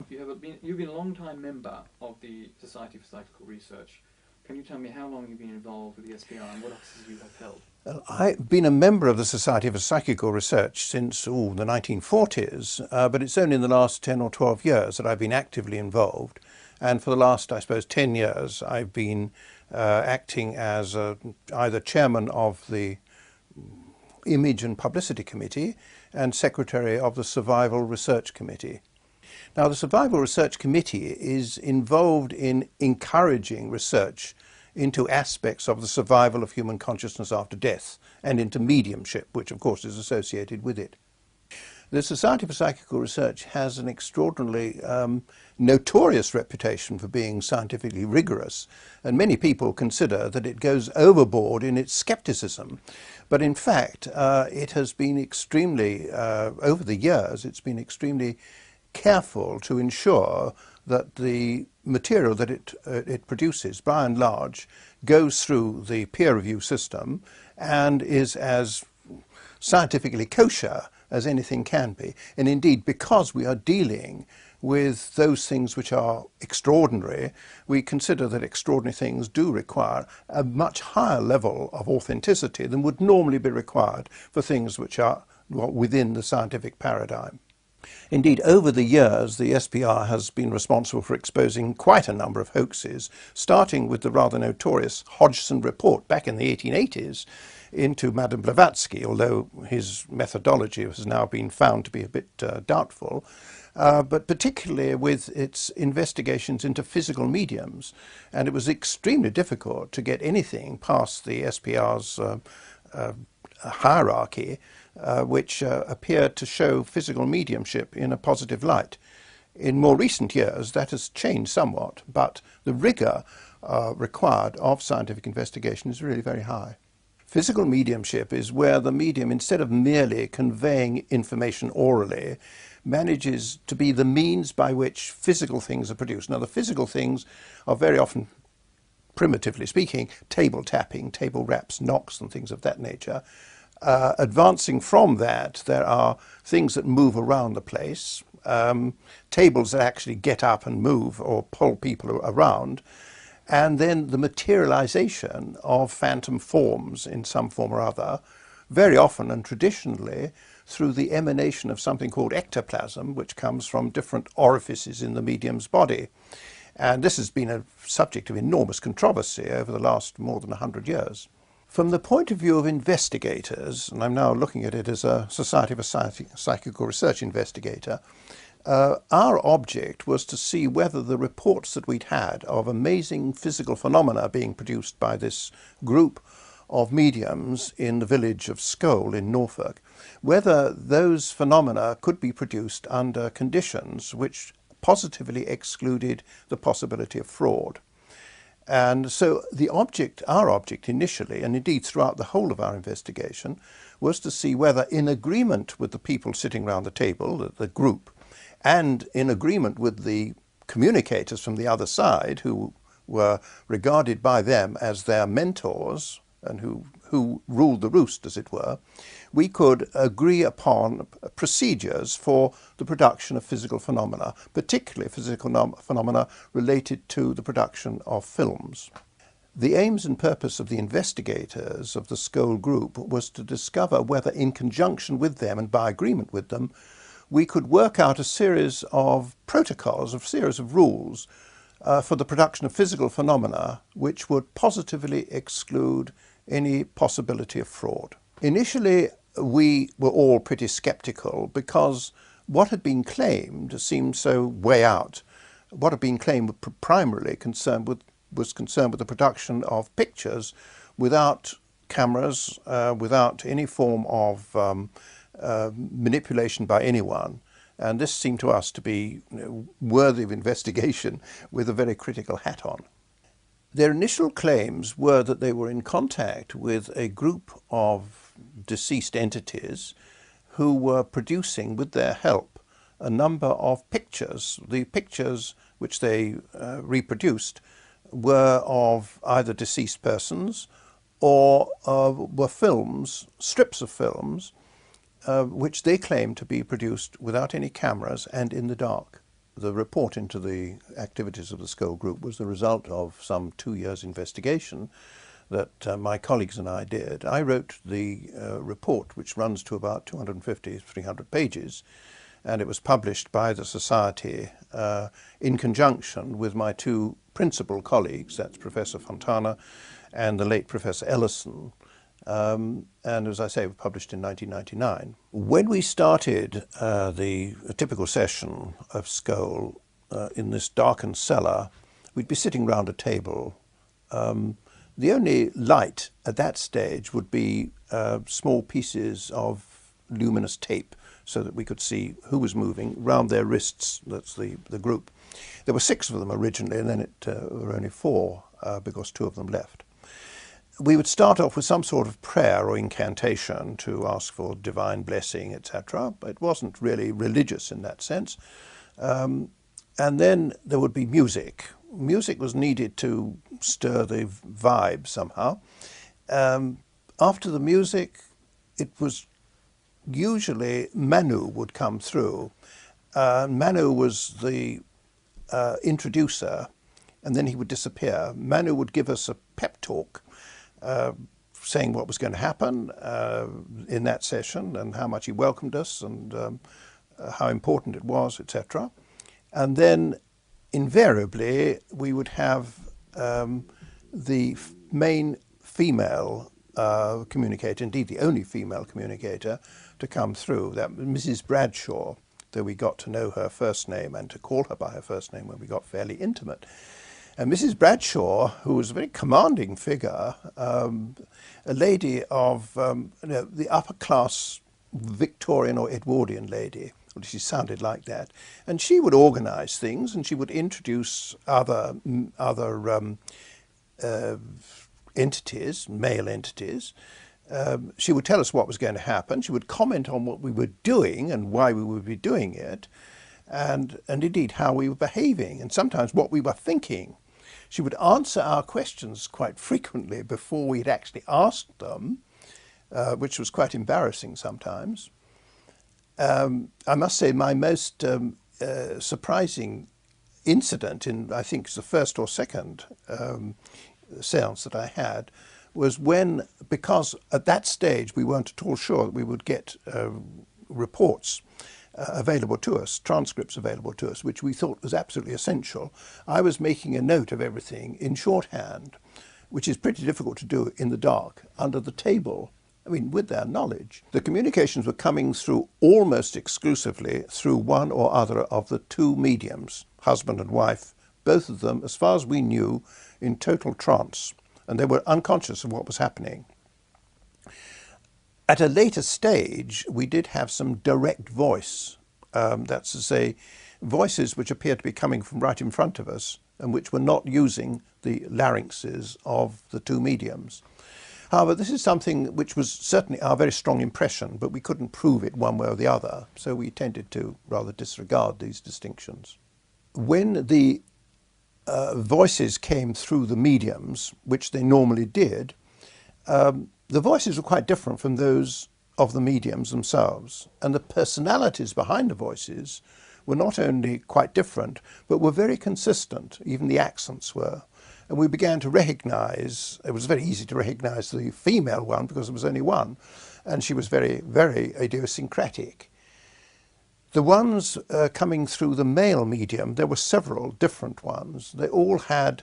You've been a long-time member of the Society for Psychical Research. Can you tell me how long you've been involved with the SPR and what offices you have held? I've been a member of the Society for Psychical Research since the 1940s, but it's only in the last 10 or 12 years that I've been actively involved. And for the last, I suppose, 10 years, I've been acting as either chairman of the Image and Publicity Committee and secretary of the Survival Research Committee. Now, the Survival Research Committee is involved in encouraging research into aspects of the survival of human consciousness after death and into mediumship, which of course is associated with it. The Society for Psychical Research has an extraordinarily notorious reputation for being scientifically rigorous, and many people consider that it goes overboard in its skepticism. But in fact, it has been extremely, over the years, it's been extremely careful to ensure that the material that it produces, by and large, goes through the peer review system and is as scientifically kosher as anything can be. And indeed, because we are dealing with those things which are extraordinary, we consider that extraordinary things do require a much higher level of authenticity than would normally be required for things which are within the scientific paradigm. Indeed, over the years, the SPR has been responsible for exposing quite a number of hoaxes, starting with the rather notorious Hodgson report back in the 1880s into Madame Blavatsky, although his methodology has now been found to be a bit doubtful, but particularly with its investigations into physical mediums. And it was extremely difficult to get anything past the SPR's hierarchy, which appeared to show physical mediumship in a positive light. In more recent years, that has changed somewhat, but the rigour required of scientific investigation is really very high. Physical mediumship is where the medium, instead of merely conveying information orally, manages to be the means by which physical things are produced. Now, the physical things are very often, primitively speaking, table tapping, table raps, knocks and things of that nature. Advancing from that, there are things that move around the place, tables that actually get up and move or pull people around, and then the materialization of phantom forms in some form or other, very often and traditionally through the emanation of something called ectoplasm, which comes from different orifices in the medium's body. And this has been a subject of enormous controversy over the last more than 100 years. From the point of view of investigators, and I'm now looking at it as a Society for Psychical Research investigator, our object was to see whether the reports that we'd had of amazing physical phenomena being produced by this group of mediums in the village of Scole in Norfolk, whether those phenomena could be produced under conditions which positively excluded the possibility of fraud. And so our object initially, and indeed throughout the whole of our investigation, was to see whether in agreement with the people sitting around the table, the group, and in agreement with the communicators from the other side who were regarded by them as their mentors and who ruled the roost, as it were, we could agree upon procedures for the production of physical phenomena, particularly physical phenomena related to the production of films. The aims and purpose of the investigators of the Scole Group was to discover whether, in conjunction with them and by agreement with them, we could work out a series of protocols, a series of rules for the production of physical phenomena which would positively exclude any possibility of fraud. Initially, we were all pretty skeptical because what had been claimed seemed so way out. What had been claimed primarily was concerned with the production of pictures without cameras, without any form of manipulation by anyone. And this seemed to us to be worthy of investigation with a very critical hat on. Their initial claims were that they were in contact with a group of deceased entities who were producing, with their help, a number of pictures. The pictures which they reproduced were of either deceased persons or were films, strips of films, which they claimed to be produced without any cameras and in the dark. the report into the activities of the Scole Group was the result of some 2 years' investigation that my colleagues and I did. I wrote the report, which runs to about 250, 300 pages, and it was published by the Society in conjunction with my two principal colleagues, that's Professor Fontana and the late Professor Ellison. And as I say, it was published in 1999. When we started a typical session of Scole in this darkened cellar, we'd be sitting round a table. The only light at that stage would be small pieces of luminous tape so that we could see who was moving round their wrists. That's the group. There were 6 of them originally, and then it were only 4 because 2 of them left. We would start off with some sort of prayer or incantation to ask for divine blessing, etc. But it wasn't really religious in that sense. And then there would be music. Music was needed to stir the vibe somehow. After the music, it was usually Manu would come through. Manu was the introducer, and then he would disappear. Manu would give us a pep talk, saying what was going to happen in that session and how much he welcomed us and how important it was, etc. And then invariably we would have the main female communicator, indeed the only female communicator, to come through. That was Mrs. Bradshaw, though we got to know her first name and to call her by her first name when we got fairly intimate. And Mrs. Bradshaw, who was a very commanding figure, a lady of the upper class Victorian or Edwardian lady, or she sounded like that, and she would organise things and she would introduce other entities, male entities. She would tell us what was going to happen. She would comment on what we were doing and why we would be doing it, and indeed how we were behaving, and sometimes what we were thinking. She would answer our questions quite frequently before we'd actually asked them, which was quite embarrassing sometimes. I must say my most surprising incident in, I think, the first or second séance that I had was when, because at that stage we weren't at all sure that we would get reports available to us, transcripts available to us, which we thought was absolutely essential. I was making a note of everything in shorthand, which is pretty difficult to do in the dark, under the table. I mean, with their knowledge. The communications were coming through almost exclusively through one or other of the 2 mediums, husband and wife, both of them, as far as we knew, in total trance, and they were unconscious of what was happening. At a later stage, we did have some direct voice, that's to say, voices which appeared to be coming from right in front of us and which were not using the larynxes of the 2 mediums. However, this is something which was certainly our very strong impression, but we couldn't prove it one way or the other, so we tended to rather disregard these distinctions. When the voices came through the mediums, which they normally did, the voices were quite different from those of the mediums themselves, and the personalities behind the voices were not only quite different, but were very consistent. Even the accents were. And we began to recognise, it was very easy to recognise the female one because there was only one, and she was very, very idiosyncratic. The ones coming through the male medium, there were several different ones. They all had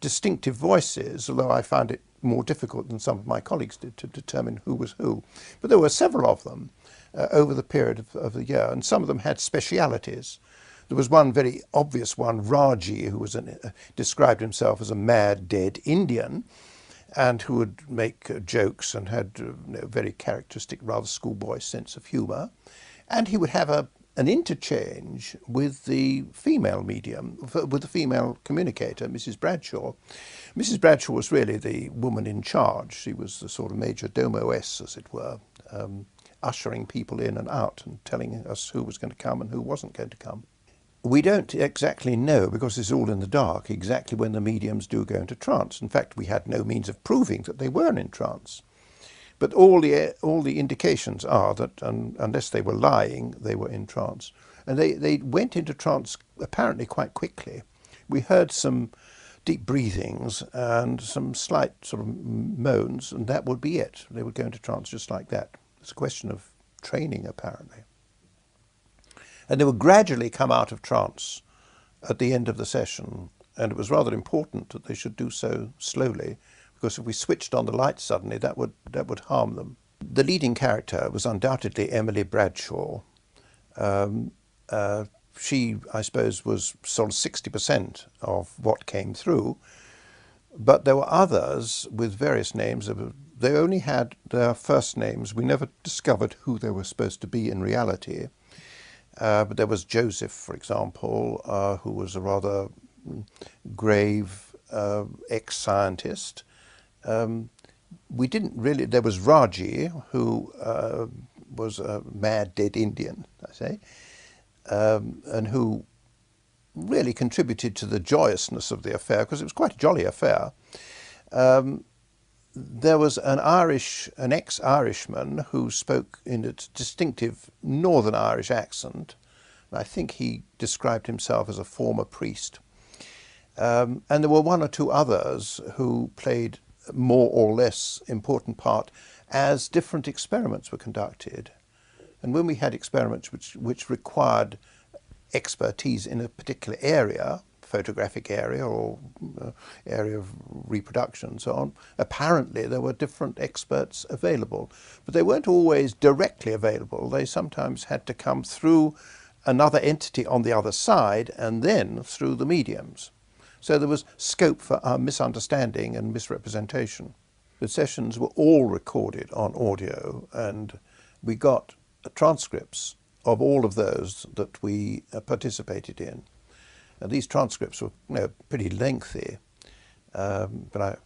distinctive voices, although I found it more difficult than some of my colleagues did to determine who was who. But there were several of them over the period of the year, and some of them had specialities. There was one very obvious one, Raji, who was described himself as a mad, dead Indian, and who would make jokes and had a very characteristic, rather schoolboy sense of humour. And he would have an interchange with the female medium, with the female communicator, Mrs. Bradshaw. Mrs. Bradshaw was really the woman in charge. She was the sort of major domo-ess, as it were, ushering people in and out and telling us who was going to come and who wasn't going to come. We don't exactly know, because it's all in the dark, exactly when the mediums do go into trance. In fact, we had no means of proving that they were in trance. But all the indications are that, unless they were lying, they were in trance. And they went into trance apparently quite quickly. We heard some deep breathings and some slight sort of moans, and that would be it. They would go into trance just like that. It's a question of training, apparently. And they would gradually come out of trance at the end of the session, and it was rather important that they should do so slowly, because if we switched on the lights suddenly, that would harm them. The leading character was undoubtedly Emily Bradshaw. She, I suppose, was sort of 60% of what came through, but there were others with various names. They only had their first names. We never discovered who they were supposed to be in reality. But there was Joseph, for example, who was a rather grave ex-scientist. We didn't really. There was Raji, who was a mad, dead Indian, I say, and who really contributed to the joyousness of the affair, because it was quite a jolly affair. There was an ex-Irishman who spoke in a distinctive Northern Irish accent. I think he described himself as a former priest. And there were one or two others who played more or less important part as different experiments were conducted. And when we had experiments which required expertise in a particular area, photographic area or area of reproduction and so on, apparently there were different experts available. But they weren't always directly available. They sometimes had to come through another entity on the other side and then through the mediums. So there was scope for misunderstanding and misrepresentation. The sessions were all recorded on audio, and we got transcripts of all of those that we participated in. And these transcripts were pretty lengthy, but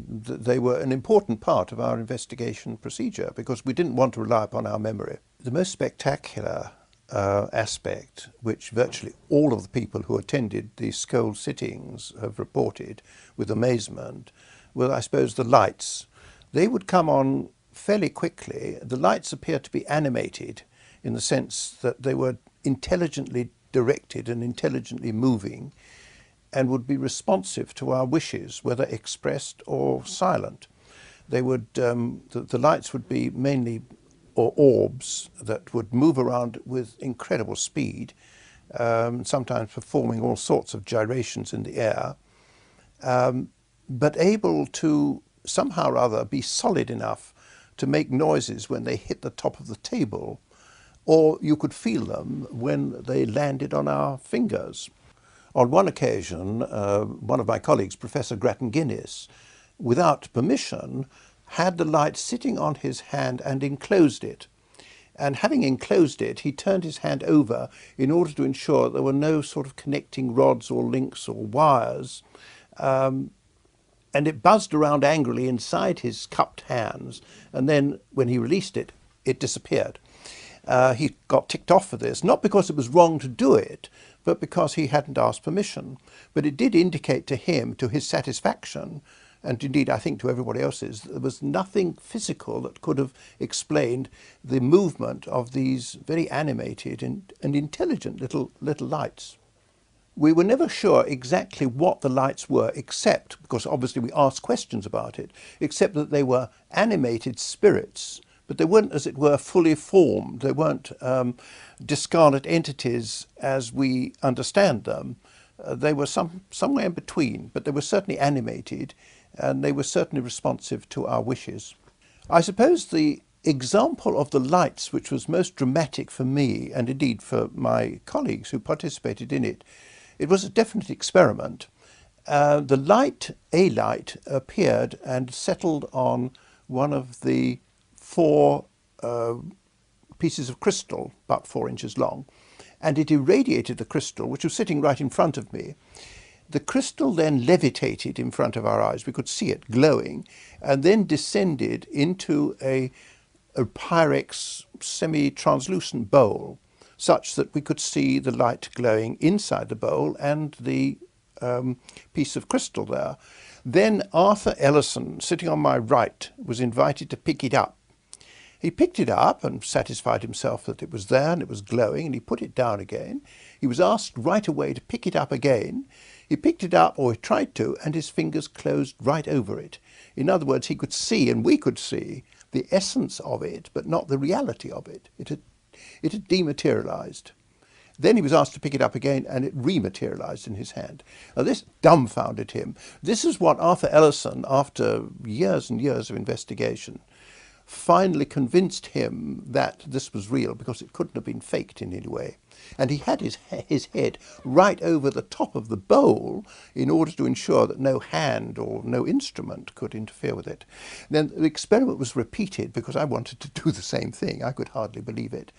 they were an important part of our investigation procedure, because we didn't want to rely upon our memory. The most spectacular aspect, which virtually all of the people who attended the Scole sittings have reported with amazement, were, I suppose, the lights. They would come on fairly quickly. The lights appeared to be animated in the sense that they were intelligently directed and intelligently moving, and would be responsive to our wishes, whether expressed or silent. They would, the lights would be mainly orbs that would move around with incredible speed, sometimes performing all sorts of gyrations in the air, but able to somehow or other be solid enough to make noises when they hit the top of the table, or you could feel them when they landed on our fingers. On one occasion, one of my colleagues, Professor Grattan Guinness, without permission, had the light sitting on his hand and enclosed it. And having enclosed it, he turned his hand over in order to ensure there were no sort of connecting rods or links or wires. And it buzzed around angrily inside his cupped hands. And then when he released it, it disappeared. He got ticked off for this, not because it was wrong to do it, but because he hadn't asked permission. But it did indicate to him, to his satisfaction, and indeed I think to everybody else's, there was nothing physical that could have explained the movement of these very animated and intelligent little lights. We were never sure exactly what the lights were, except, because obviously we asked questions about it, except that they were animated spirits, but they weren't, as it were, fully formed. They weren't discarnate entities as we understand them. They were somewhere in between, but they were certainly animated, and they were certainly responsive to our wishes. I suppose the example of the lights which was most dramatic for me, and indeed for my colleagues who participated in it, it was a definite experiment. A light appeared and settled on one of the 4 pieces of crystal, about 4 inches long, and it irradiated the crystal, which was sitting right in front of me. The crystal then levitated in front of our eyes. We could see it glowing, and then descended into a Pyrex semi-translucent bowl, such that we could see the light glowing inside the bowl and the piece of crystal there. Then Arthur Ellison, sitting on my right, was invited to pick it up. He picked it up and satisfied himself that it was there and it was glowing, and he put it down again. He was asked right away to pick it up again. He picked it up, or he tried to, and his fingers closed right over it. In other words, he could see, and we could see, the essence of it, but not the reality of it. It had dematerialized. Then he was asked to pick it up again, and it rematerialized in his hand. Now, this dumbfounded him. This is what Arthur Ellison, after years and years of investigation, finally convinced him that this was real, because it couldn't have been faked in any way. And he had his head right over the top of the bowl in order to ensure that no hand or no instrument could interfere with it. Then the experiment was repeated because I wanted to do the same thing. I could hardly believe it.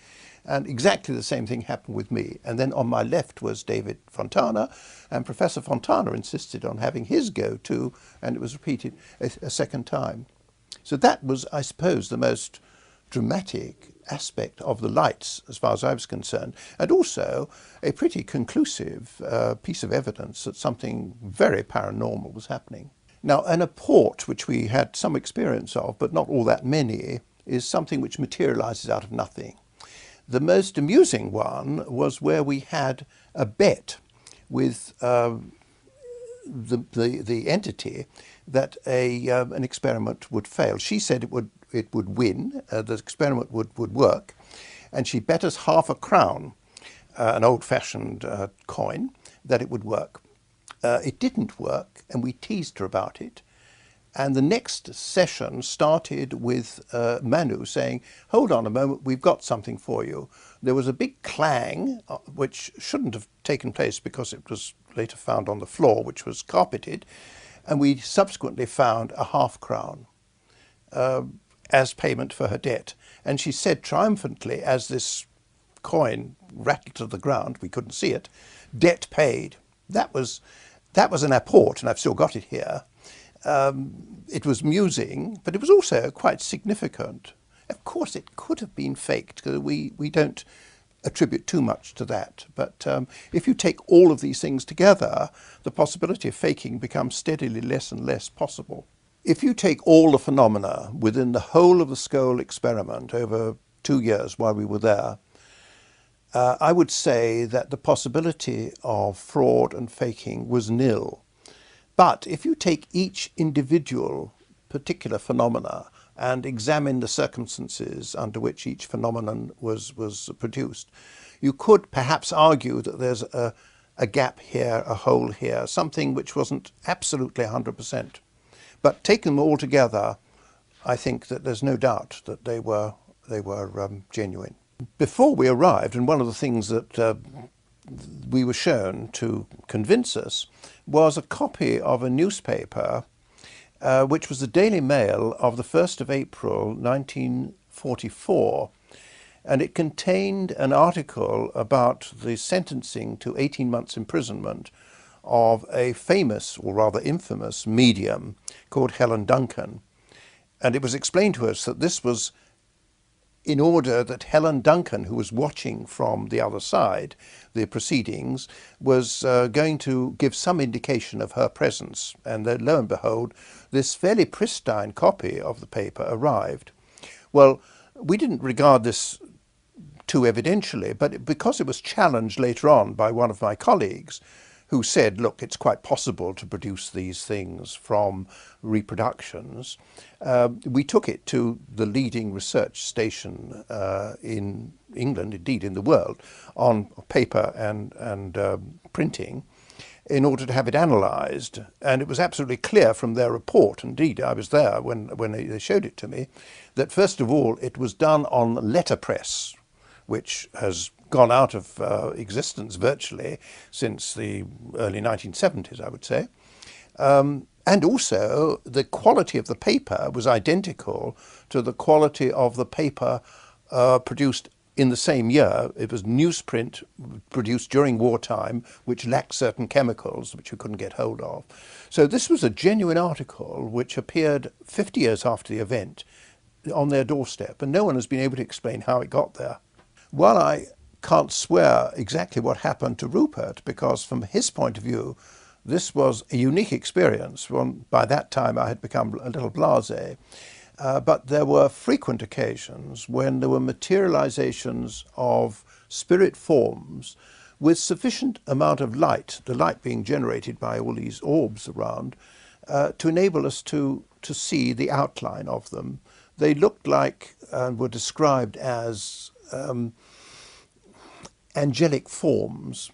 And exactly the same thing happened with me. And then on my left was David Fontana, and Professor Fontana insisted on having his go too, and it was repeated a second time. So that was, I suppose, the most dramatic aspect of the lights, as far as I was concerned, and also a pretty conclusive piece of evidence that something very paranormal was happening. Now, an apport, which we had some experience of, but not all that many, is something which materializes out of nothing. The most amusing one was where we had a bet with the entity that an experiment would fail. She said it would win, the experiment would work, and she bet us half a crown, an old-fashioned coin, that it would work. It didn't work, and we teased her about it. And the next session started with Manu saying, "Hold on a moment, we've got something for you." There was a big clang, which shouldn't have taken place because it was later found on the floor, which was carpeted, and we subsequently found a half crown as payment for her debt. And she said triumphantly, as this coin rattled to the ground, we couldn't see it, "Debt paid." That was an apport, and I've still got it here. It was amusing, but it was also quite significant. Of course, it could have been faked, because we don't attribute too much to that. But if you take all of these things together, the possibility of faking becomes steadily less and less possible. If you take all the phenomena within the whole of the Scole experiment over 2 years while we were there, I would say that the possibility of fraud and faking was nil. But if you take each individual particular phenomena and examine the circumstances under which each phenomenon was produced, you could perhaps argue that there's a gap here, a hole here, something which wasn't absolutely 100%. But taken them all together, I think that there's no doubt that they were genuine. Before we arrived, and one of the things that we were shown to convince us was a copy of a newspaper which was the Daily Mail of the 1st of April 1944, and it contained an article about the sentencing to 18 months imprisonment of a famous, or rather infamous, medium called Helen Duncan. And it was explained to us that this was in order that Helen Duncan, who was watching from the other side the proceedings, was going to give some indication of her presence. And lo and behold, this fairly pristine copy of the paper arrived. Well, we didn't regard this too evidentially, but because it was challenged later on by one of my colleagues, who said, look, it's quite possible to produce these things from reproductions, we took it to the leading research station in England, indeed in the world, on paper and printing, in order to have it analysed. And it was absolutely clear from their report, indeed I was there when they showed it to me, that first of all it was done on letterpress, which has gone out of existence virtually since the early 1970s, I would say. And also the quality of the paper was identical to the quality of the paper produced in the same year. It was newsprint produced during wartime, which lacked certain chemicals which you couldn't get hold of. So this was a genuine article which appeared 50 years after the event on their doorstep, and no one has been able to explain how it got there. While I can't swear exactly what happened to Rupert, because from his point of view, this was a unique experience. By that time I had become a little blasé. But there were frequent occasions when there were materializations of spirit forms with sufficient amount of light, the light being generated by all these orbs around, to enable us to see the outline of them. They looked like and were described as angelic forms.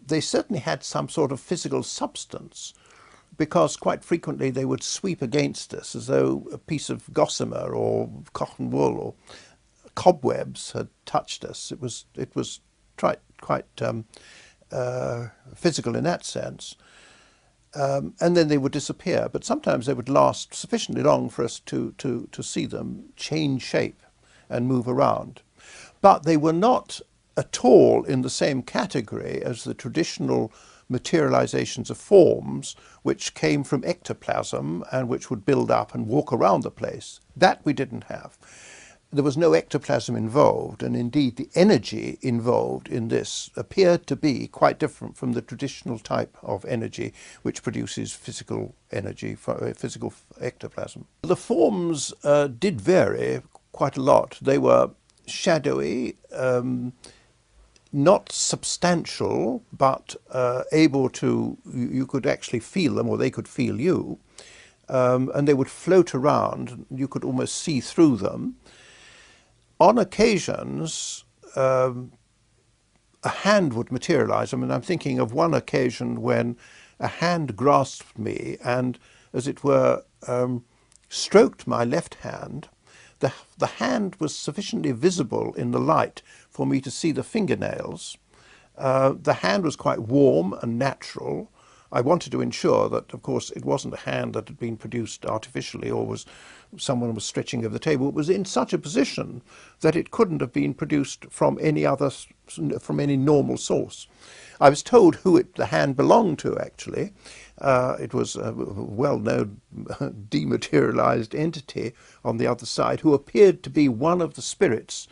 They certainly had some sort of physical substance, because quite frequently they would sweep against us as though a piece of gossamer or cotton wool or cobwebs had touched us. It was quite physical in that sense. And then they would disappear, but sometimes they would last sufficiently long for us to see them change shape and move around. But they were not at all in the same category as the traditional materializations of forms which came from ectoplasm and which would build up and walk around the place. That we didn't have. There was no ectoplasm involved, and indeed the energy involved in this appeared to be quite different from the traditional type of energy which produces physical energy, physical ectoplasm. The forms did vary quite a lot. They were shadowy, not substantial, but able to, you could actually feel them, or they could feel you, and they would float around. You could almost see through them. On occasions, a hand would materialize. I mean, I'm thinking of one occasion when a hand grasped me and, as it were, stroked my left hand. The hand was sufficiently visible in the light for me to see the fingernails. The hand was quite warm and natural. I wanted to ensure that, of course, it wasn't a hand that had been produced artificially or someone was stretching over the table. It was in such a position that it couldn't have been produced from any normal source. I was told who the hand belonged to, actually. It was a well-known dematerialized entity on the other side who appeared to be one of the spirits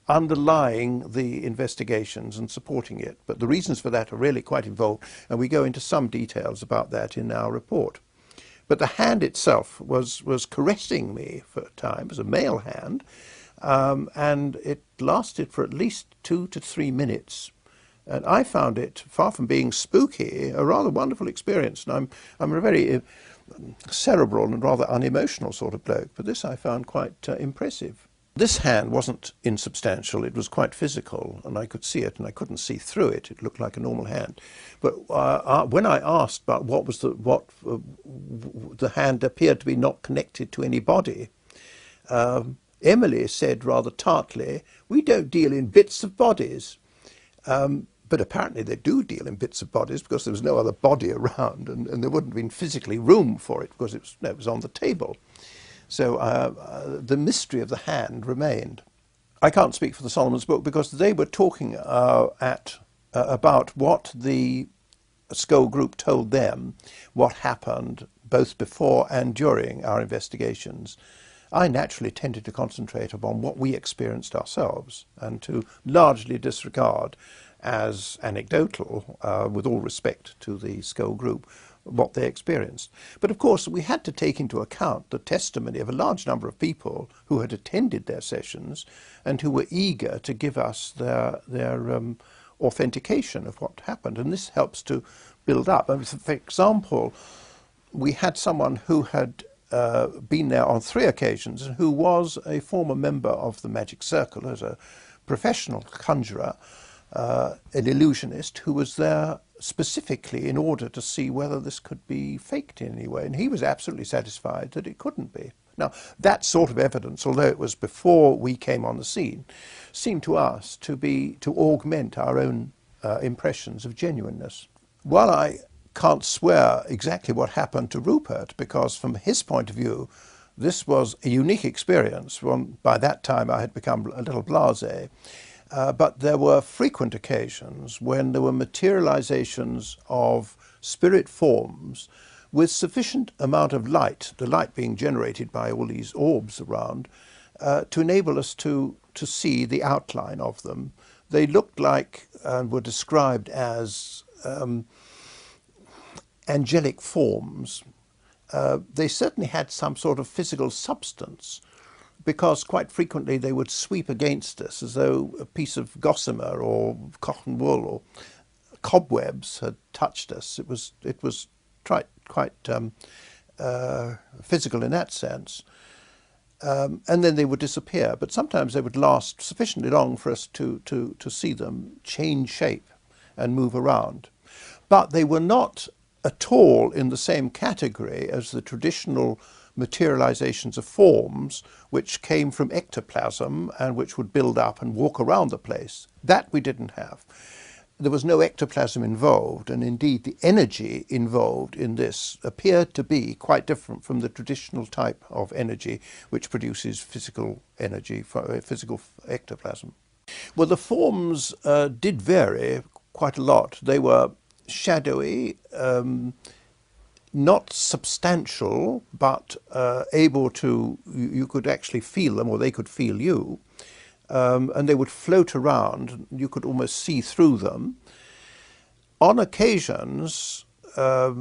underlying the investigations and supporting it. But the reasons for that are really quite involved, and we go into some details about that in our report. But the hand itself was caressing me for a time. It was a male hand, and it lasted for at least 2 to 3 minutes. And I found it, far from being spooky, a rather wonderful experience. And I'm a very cerebral and rather unemotional sort of bloke, but this I found quite impressive. This hand wasn't insubstantial. It was quite physical, and I could see it, and I couldn't see through it. It looked like a normal hand. But when I asked about the hand appeared to be not connected to any body, Emily said rather tartly, "We don't deal in bits of bodies." But apparently they do deal in bits of bodies, because there was no other body around, and there wouldn't have been physically room for it, because it was on the table. So the mystery of the hand remained. I can't speak for the Solomon's book, because they were talking about what the Scole Group told them, what happened both before and during our investigations. I naturally tended to concentrate upon what we experienced ourselves, and to largely disregard as anecdotal, with all respect to the Scole Group, what they experienced. But of course we had to take into account the testimony of a large number of people who had attended their sessions and who were eager to give us their authentication of what happened, and this helps to build up. I mean, for example, we had someone who had been there on 3 occasions and who was a former member of the Magic Circle, as a professional conjurer, an illusionist, who was there specifically in order to see whether this could be faked in any way, and he was absolutely satisfied that it couldn't be. Now, that sort of evidence, although it was before we came on the scene, seemed to us to augment our own impressions of genuineness. While I can't swear exactly what happened to Rupert, because from his point of view this was a unique experience. By that time I had become a little blasé. But there were frequent occasions when there were materializations of spirit forms with sufficient amount of light, the light being generated by all these orbs around, to enable us to see the outline of them. They looked like and were described as angelic forms. they certainly had some sort of physical substance, because quite frequently they would sweep against us as though a piece of gossamer or cotton wool or cobwebs had touched us. It was quite physical in that sense. And then they would disappear, but sometimes they would last sufficiently long for us to see them change shape and move around. But they were not at all in the same category as the traditional materializations of forms which came from ectoplasm and which would build up and walk around the place. That we didn't have. There was no ectoplasm involved, and indeed the energy involved in this appeared to be quite different from the traditional type of energy which produces physical energy, physical ectoplasm. Well, the forms did vary quite a lot. They were shadowy, not substantial, but able to, you could actually feel them, or they could feel you. And they would float around. You could almost see through them. On occasions, a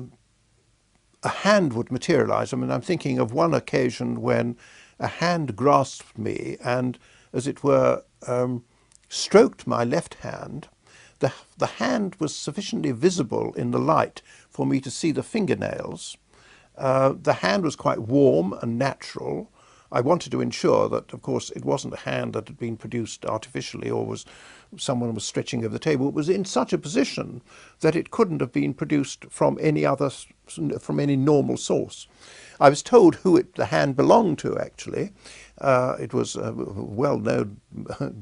hand would materialize. I mean, I'm thinking of one occasion when a hand grasped me and, as it were, stroked my left hand. The hand was sufficiently visible in the light for me to see the fingernails. The hand was quite warm and natural. I wanted to ensure that, of course, it wasn't a hand that had been produced artificially or someone was stretching over the table. It was in such a position that it couldn't have been produced from any normal source. I was told who the hand belonged to, actually. It was a well-known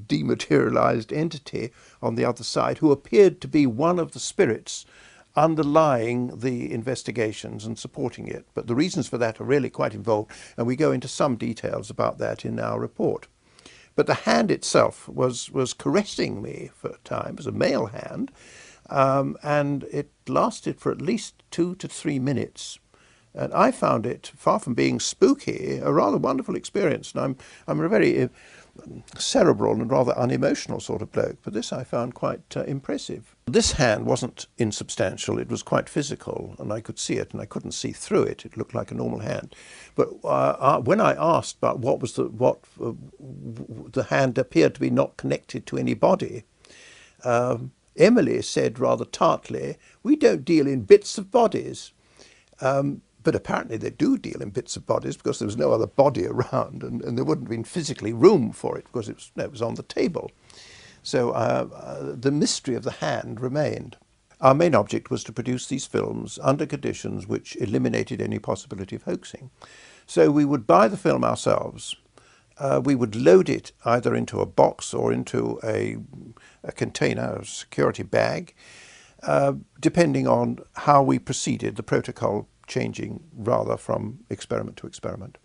dematerialized entity on the other side who appeared to be one of the spirits underlying the investigations and supporting it. But the reasons for that are really quite involved, and we go into some details about that in our report. But the hand itself was caressing me for a time. It was a male hand, and it lasted for at least 2 to 3 minutes. And I found it, far from being spooky, a rather wonderful experience. And I'm a very cerebral and rather unemotional sort of bloke, but this I found quite impressive. This hand wasn't insubstantial, it was quite physical, and I could see it, and I couldn't see through it. It looked like a normal hand. But when I asked about the hand appeared to be not connected to any body, Emily said rather tartly, "We don't deal in bits of bodies." But apparently they do deal in bits of bodies, because there was no other body around, and there wouldn't have been physically room for it because it was on the table. So the mystery of the hand remained. Our main object was to produce these films under conditions which eliminated any possibility of hoaxing. So we would buy the film ourselves. We would load it either into a box or into a container, a security bag, depending on how we proceeded, the protocol changing rather from experiment to experiment.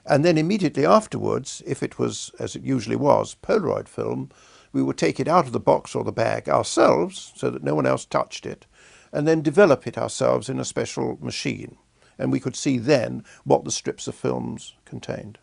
And then immediately afterwards, if it was, as it usually was, Polaroid film, we would take it out of the box or the bag ourselves so that no one else touched it, and then develop it ourselves in a special machine. And we could see then what the strips of films contained.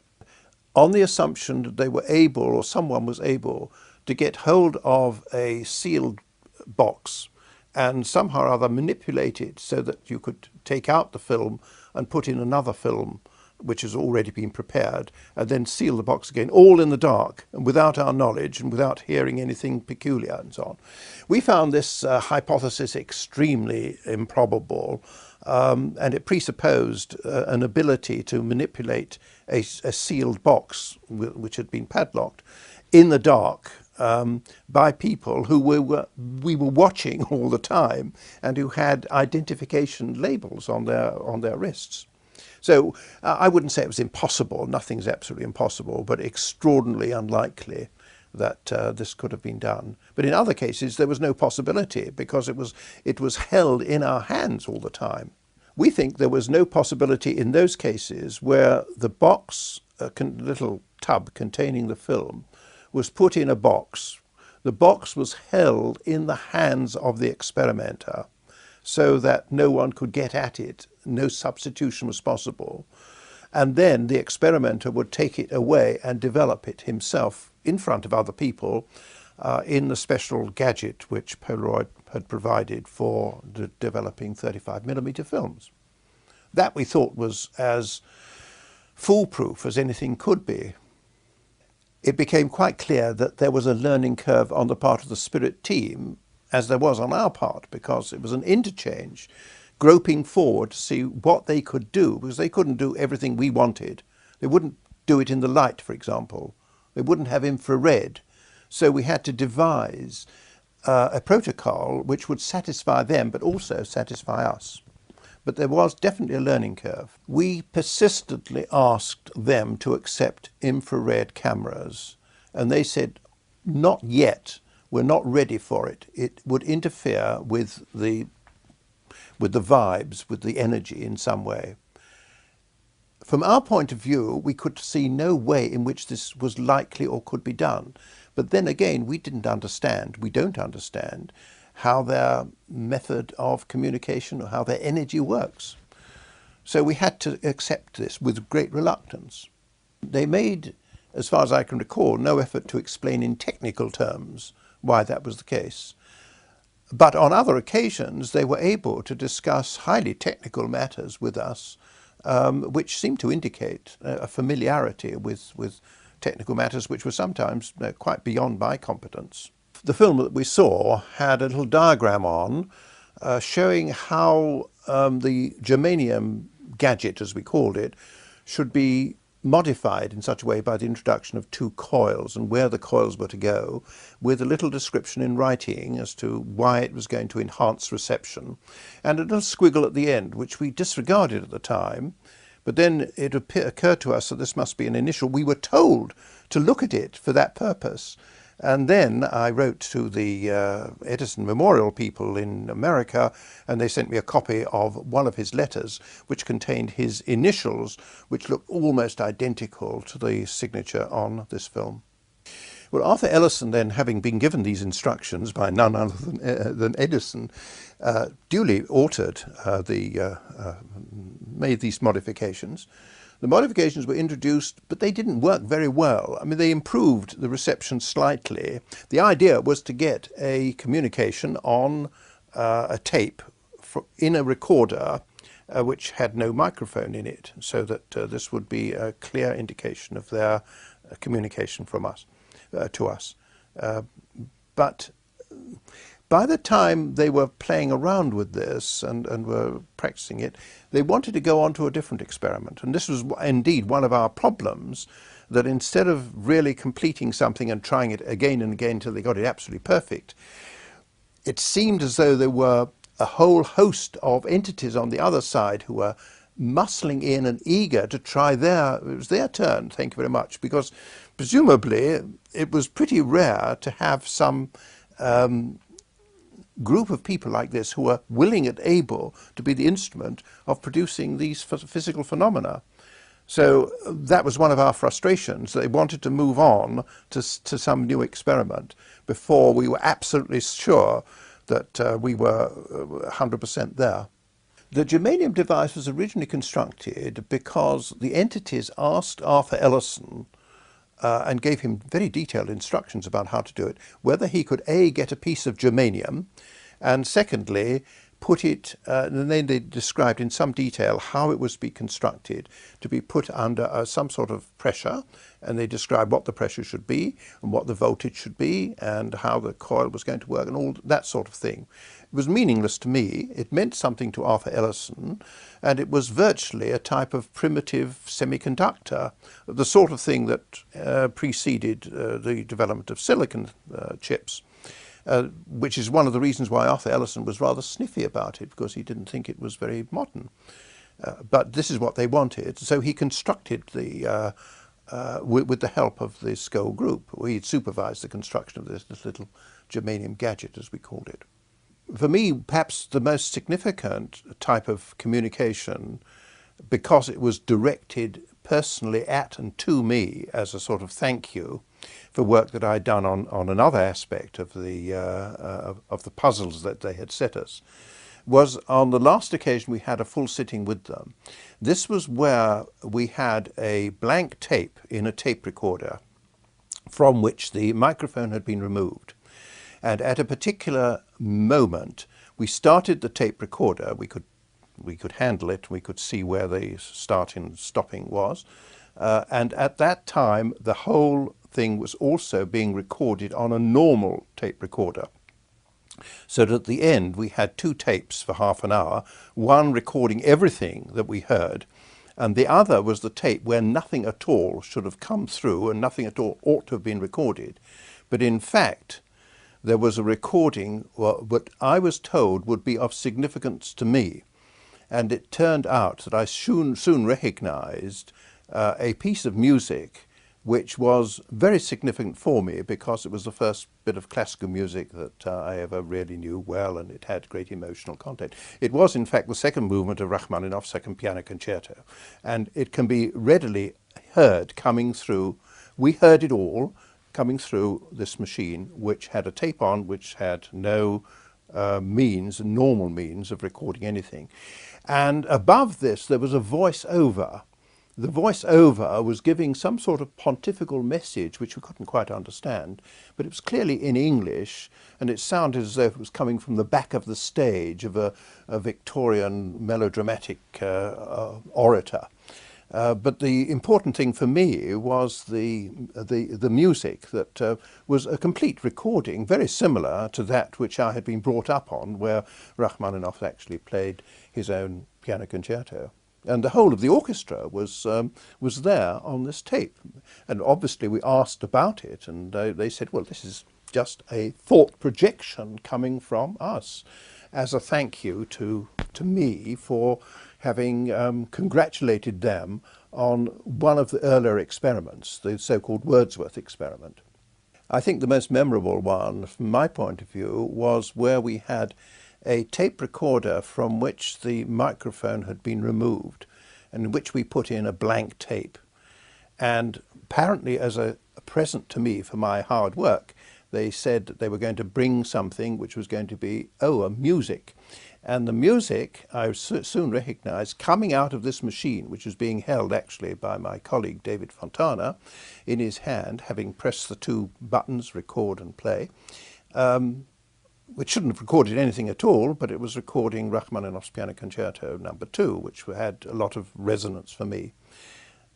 On the assumption that they were able, or someone was able, to get hold of a sealed box and somehow or other manipulate it so that you could take out the film and put in another film which has already been prepared, and then seal the box again, all in the dark and without our knowledge and without hearing anything peculiar and so on. We found this hypothesis extremely improbable, and it presupposed an ability to manipulate a sealed box which had been padlocked in the dark, by people who we were watching all the time and who had identification labels on their wrists. So I wouldn't say it was impossible. Nothing's absolutely impossible, but extraordinarily unlikely that this could have been done. But in other cases, there was no possibility because it was held in our hands all the time. We think there was no possibility in those cases where the box, little tub containing the film, was put in a box. The box was held in the hands of the experimenter so that no one could get at it, no substitution was possible. And then the experimenter would take it away and develop it himself in front of other people in the special gadget which Polaroid had provided for developing 35mm films. That we thought was as foolproof as anything could be. It became quite clear that there was a learning curve on the part of the Spirit team, as there was on our part, because it was an interchange, groping forward to see what they could do, because they couldn't do everything we wanted. They wouldn't do it in the light, for example. They wouldn't have infrared. So we had to devise a protocol which would satisfy them, but also satisfy us. But there was definitely a learning curve. We persistently asked them to accept infrared cameras, and they said, not yet, we're not ready for it. It would interfere with the vibes, with the energy in some way. From our point of view, we could see no way in which this was likely or could be done. But then again, we don't understand how their method of communication or how their energy works. So we had to accept this with great reluctance. They made, as far as I can recall, no effort to explain in technical terms why that was the case. But on other occasions, they were able to discuss highly technical matters with us, which seemed to indicate a familiarity with technical matters which were sometimes quite beyond my competence. The film that we saw had a little diagram on showing how the germanium gadget, as we called it, should be modified in such a way by the introduction of two coils and where the coils were to go, with a little description in writing as to why it was going to enhance reception, and a little squiggle at the end, which we disregarded at the time. But then it occurred to us that this must be an initial. We were told to look at it for that purpose. And then I wrote to the Edison Memorial people in America, and they sent me a copy of one of his letters, which contained his initials, which looked almost identical to the signature on this film. Well, Arthur Ellison, then, having been given these instructions by none other than Edison, duly altered made these modifications. The modifications were introduced, but they didn't work very well. I mean, they improved the reception slightly. The idea was to get a communication on a tape in a recorder which had no microphone in it, so that this would be a clear indication of their communication from us to us. But by the time they were playing around with this and were practicing it, they wanted to go on to a different experiment. And this was indeed one of our problems, that instead of really completing something and trying it again and again until they got it absolutely perfect, it seemed as though there were a whole host of entities on the other side who were muscling in and eager to try it was their turn, thank you very much, because presumably it was pretty rare to have some group of people like this who were willing and able to be the instrument of producing these physical phenomena. So that was one of our frustrations. They wanted to move on to some new experiment before we were absolutely sure that we were 100% there. The germanium device was originally constructed because the entities asked Arthur Ellison and gave him very detailed instructions about how to do it, whether he could A, get a piece of germanium, and secondly, put it, and then they described in some detail how it was to be constructed, to be put under some sort of pressure, and they described what the pressure should be, and what the voltage should be, and how the coil was going to work, and all that sort of thing. It was meaningless to me. It meant something to Arthur Ellison, and it was virtually a type of primitive semiconductor, the sort of thing that preceded the development of silicon chips. Which is one of the reasons why Arthur Ellison was rather sniffy about it, because he didn't think it was very modern. But this is what they wanted, so he constructed the, with the help of the Scole Group. He supervised the construction of this little germanium gadget, as we called it. For me, perhaps the most significant type of communication, because it was directed personally at and to me as a sort of thank you for work that I'd done on another aspect of the puzzles that they had set us, was on the last occasion we had a full sitting with them. This was where we had a blank tape in a tape recorder from which the microphone had been removed. And at a particular moment, we started the tape recorder. We could we could handle it. We could see where the starting and stopping was. And at that time, the whole thing was also being recorded on a normal tape recorder. So that at the end, we had two tapes for half an hour, one recording everything that we heard, and the other was the tape where nothing at all should have come through and nothing at all ought to have been recorded. But in fact, there was a recording what I was told would be of significance to me. And it turned out that I soon recognized a piece of music which was very significant for me because it was the first bit of classical music that I ever really knew well, and it had great emotional content. It was, in fact, the second movement of Rachmaninoff's Second Piano Concerto, and it can be readily heard coming through. We heard it all coming through this machine, which had a tape on, which had no normal means of recording anything. And above this, there was a voice-over. The voice-over was giving some sort of pontifical message, which we couldn't quite understand, but it was clearly in English, and it sounded as though it was coming from the back of the stage of a Victorian melodramatic orator. But the important thing for me was the music that was a complete recording, very similar to that which I had been brought up on, where Rachmaninoff actually played his own piano concerto. And the whole of the orchestra was there on this tape. And obviously we asked about it, and they said, well, this is just a thought projection coming from us, as a thank you to me for having congratulated them on one of the earlier experiments, the so-called Wordsworth experiment. I think the most memorable one, from my point of view, was where we had a tape recorder from which the microphone had been removed, and in which we put in a blank tape. And apparently as a present to me for my hard work, they said that they were going to bring something which was going to be, a music. And the music, I soon recognized, coming out of this machine, which was being held actually by my colleague David Fontana in his hand, having pressed the two buttons, record and play, which shouldn't have recorded anything at all, but it was recording Rachmaninoff's Piano Concerto No. 2, which had a lot of resonance for me.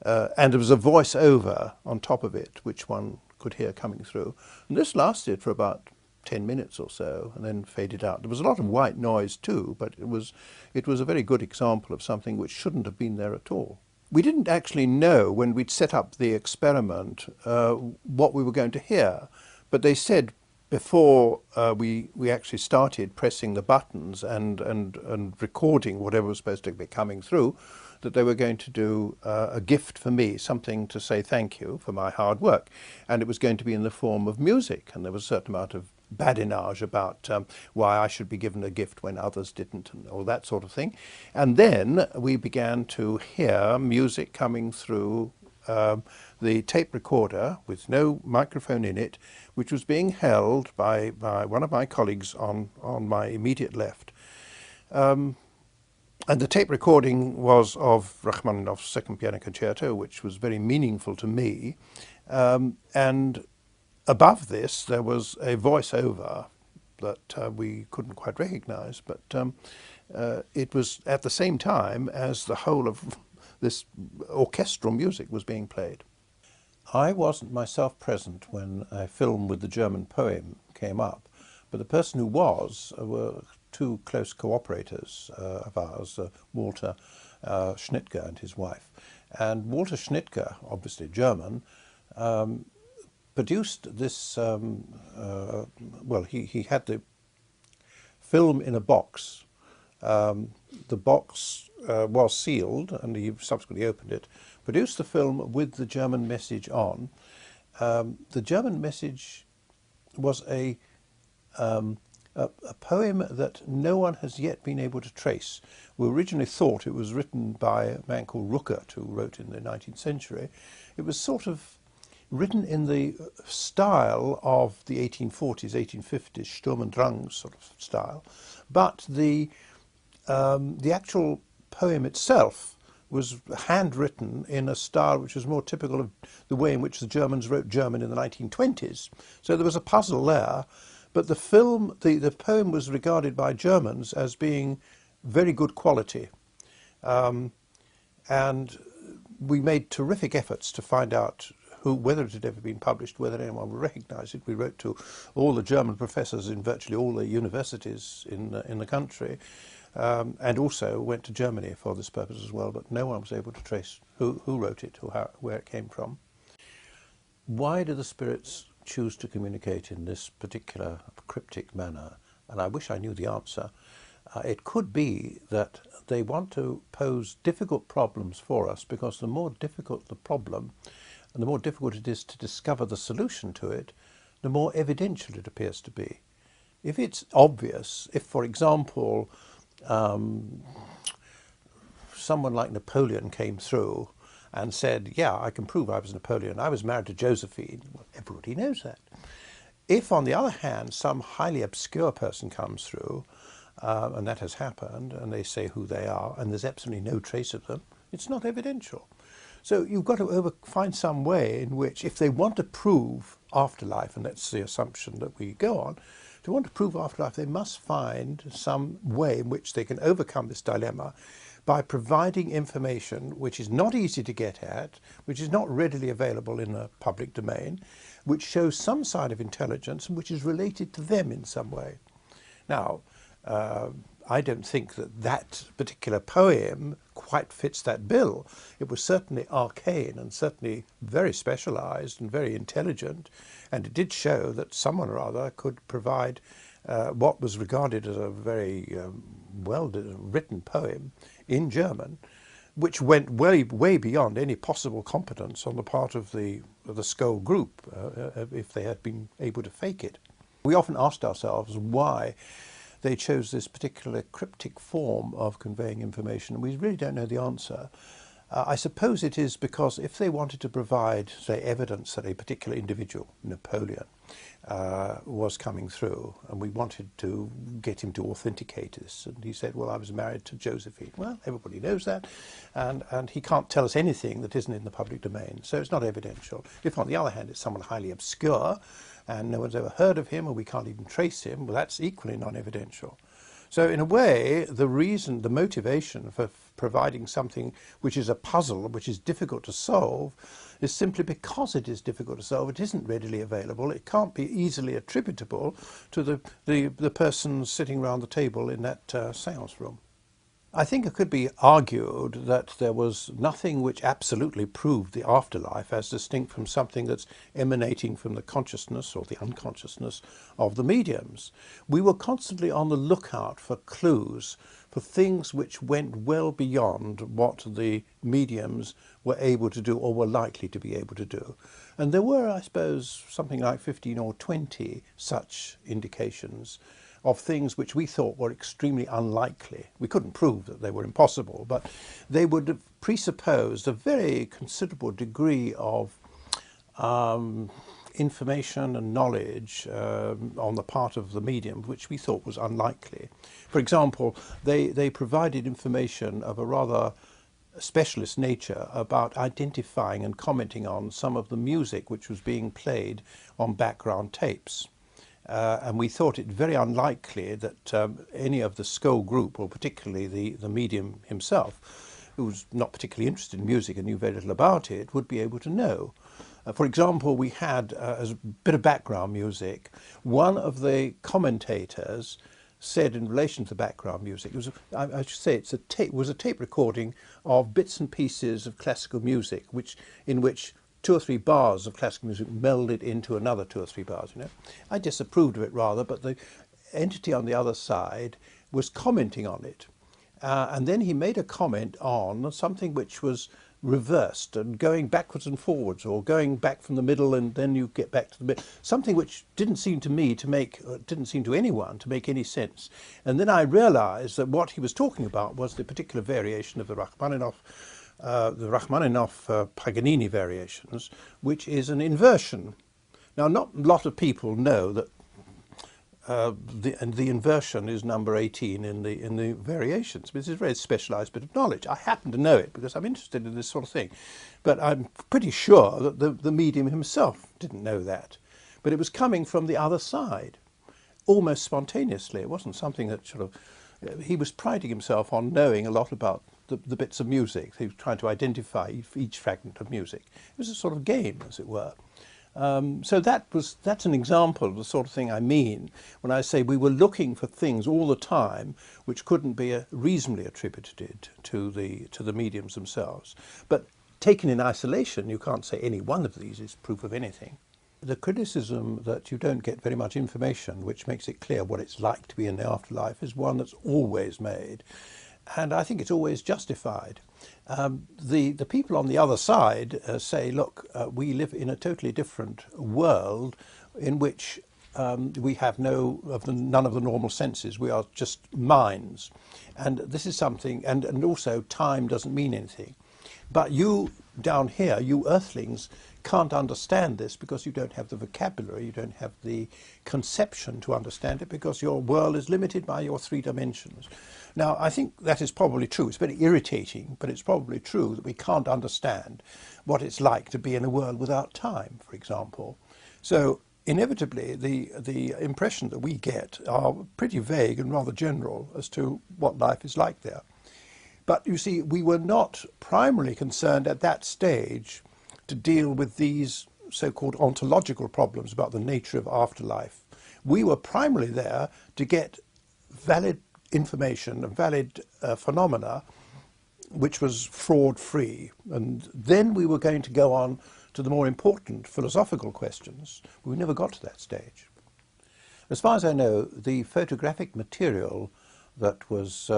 And there was a voice-over on top of it, which one could hear coming through. And this lasted for about 10 minutes or so, and then faded out. There was a lot of white noise too, but it was a very good example of something which shouldn't have been there at all. We didn't actually know when we'd set up the experiment what we were going to hear, but they said before we actually started pressing the buttons and recording whatever was supposed to be coming through, that they were going to do a gift for me, something to say thank you for my hard work. And it was going to be in the form of music, and there was a certain amount of badinage about why I should be given a gift when others didn't, and all that sort of thing. And then we began to hear music coming through the tape recorder with no microphone in it, which was being held by one of my colleagues on my immediate left. And the tape recording was of Rachmaninoff's Second Piano Concerto, which was very meaningful to me. And above this, there was a voice-over that we couldn't quite recognize, but it was at the same time as the whole of this orchestral music was being played. I wasn't myself present when a film with the German poem came up, but the person who was were two close cooperators of ours, Walter Schnittger and his wife. And Walter Schnittger, obviously German, produced this, well, he had the film in a box. The box was sealed, and he subsequently opened it, produced the film with the German message on. The German message was a poem that no one has yet been able to trace. We originally thought it was written by a man called Ruckert, who wrote in the 19th century. It was sort of written in the style of the 1840s, 1850s, Sturm und Drang sort of style. But the actual poem itself was handwritten in a style which was more typical of the way in which the Germans wrote German in the 1920s. So there was a puzzle there. But the film, the poem was regarded by Germans as being very good quality. And we made terrific efforts to find out whether it had ever been published, whether anyone would recognise it. We wrote to all the German professors in virtually all the universities in the country, and also went to Germany for this purpose as well, but no one was able to trace who wrote it or where it came from. Why do the spirits choose to communicate in this particular cryptic manner? And I wish I knew the answer. It could be that they want to pose difficult problems for us, because the more difficult the problem and the more difficult it is to discover the solution to it, the more evidential it appears to be. If it's obvious, if, for example, someone like Napoleon came through and said, yeah, I can prove I was Napoleon, I was married to Josephine, well, everybody knows that. If, on the other hand, some highly obscure person comes through, and that has happened, and they say who they are, and there's absolutely no trace of them, it's not evidential. So you've got to find some way in which, if they want to prove afterlife, and that's the assumption that we go on, if they want to prove afterlife, they must find some way in which they can overcome this dilemma by providing information which is not easy to get at, which is not readily available in the public domain, which shows some sign of intelligence and which is related to them in some way. Now, I don't think that that particular poem quite fits that bill. It was certainly arcane and certainly very specialised and very intelligent, and it did show that someone or other could provide what was regarded as a very well-written poem in German, which went way beyond any possible competence on the part of the Scole Group, if they had been able to fake it. We often asked ourselves why they chose this particular cryptic form of conveying information, and we really don't know the answer. I suppose it is because if they wanted to provide, say, evidence that a particular individual, Napoleon, was coming through, and we wanted to get him to authenticate this, and he said, well, I was married to Josephine. Well, everybody knows that, and he can't tell us anything that isn't in the public domain, so it's not evidential. If, on the other hand, it's someone highly obscure, and no one's ever heard of him, or we can't even trace him, well, that's equally non-evidential. So in a way, the motivation for providing something which is a puzzle, which is difficult to solve, is simply because it is difficult to solve. It isn't readily available. It can't be easily attributable to the person sitting around the table in that seance room. I think it could be argued that there was nothing which absolutely proved the afterlife as distinct from something that's emanating from the consciousness or the unconsciousness of the mediums. We were constantly on the lookout for clues, for things which went well beyond what the mediums were able to do or were likely to be able to do. And there were, I suppose, something like 15 or 20 such indications of things which we thought were extremely unlikely. We couldn't prove that they were impossible, but they would have presupposed a very considerable degree of information and knowledge on the part of the medium, which we thought was unlikely. For example, they provided information of a rather specialist nature about identifying and commenting on some of the music which was being played on background tapes. And we thought it very unlikely that any of the Scole Group, or particularly the medium himself, who was not particularly interested in music and knew very little about it, would be able to know. For example, we had, as a bit of background music, one of the commentators said in relation to background music, I should say it was a tape recording of bits and pieces of classical music, in which 2 or 3 bars of classical music melded into another 2 or 3 bars, you know. I disapproved of it rather, but the entity on the other side was commenting on it. And then he made a comment on something which was reversed and going backwards and forwards, or going back from the middle and then you get back to the middle. Something which didn't seem to me to make, didn't seem to anyone to make any sense. And then I realized that what he was talking about was the particular variation of the Rachmaninoff Paganini variations, which is an inversion. Now, not a lot of people know that the inversion is number 18 in the variations. This is a very specialised bit of knowledge. I happen to know it because I'm interested in this sort of thing, but I'm pretty sure that the medium himself didn't know that. But it was coming from the other side, almost spontaneously. It wasn't something that sort of he was priding himself on knowing a lot about the bits of music. He was trying to identify each fragment of music. It was a sort of game, as it were. So that's an example of the sort of thing I mean when I say we were looking for things all the time which couldn't be reasonably attributed to the mediums themselves. But taken in isolation, you can't say any one of these is proof of anything. The criticism that you don't get very much information which makes it clear what it's like to be in the afterlife is one that's always made, and I think it's always justified. The people on the other side say, look, we live in a totally different world in which we have none of the normal senses. We are just minds, and this is something, and also time doesn't mean anything. But you down here, you earthlings, can't understand this because you don't have the vocabulary, you don't have the conception to understand it because your world is limited by your 3 dimensions. Now, I think that is probably true. It's very irritating, but it's probably true that we can't understand what it's like to be in a world without time, for example. So inevitably, the impression that we get are pretty vague and rather general as to what life is like there. But you see, we were not primarily concerned at that stage to deal with these so-called ontological problems about the nature of afterlife. We were primarily there to get valid information, valid phenomena, which was fraud-free. And then we were going to go on to the more important philosophical questions. We never got to that stage. As far as I know, the photographic material that was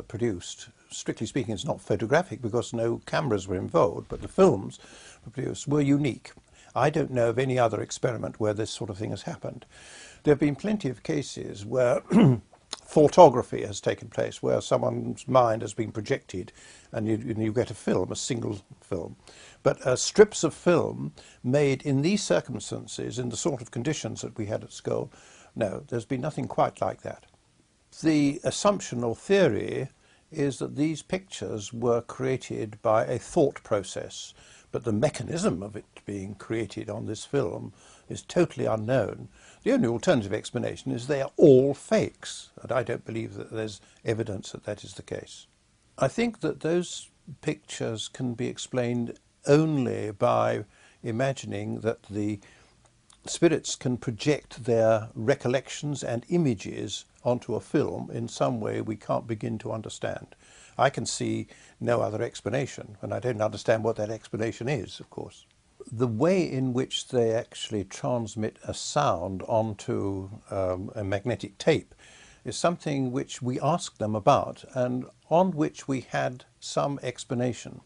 produced, strictly speaking, it's not photographic because no cameras were involved, but the films produced were unique. I don't know of any other experiment where this sort of thing has happened. There have been plenty of cases where photography has taken place, where someone's mind has been projected and you get a film, a single film. But strips of film made in these circumstances, in the sort of conditions that we had at Scole, no, there's been nothing quite like that. The assumption or theory is that these pictures were created by a thought process, but the mechanism of it being created on this film is totally unknown. The only alternative explanation is they are all fakes, and I don't believe that there's evidence that that is the case. I think that those pictures can be explained only by imagining that the spirits can project their recollections and images onto a film in some way we can't begin to understand. I can see no other explanation, and I don't understand what that explanation is, of course. The way in which they actually transmit a sound onto a magnetic tape is something which we asked them about and on which we had some explanation.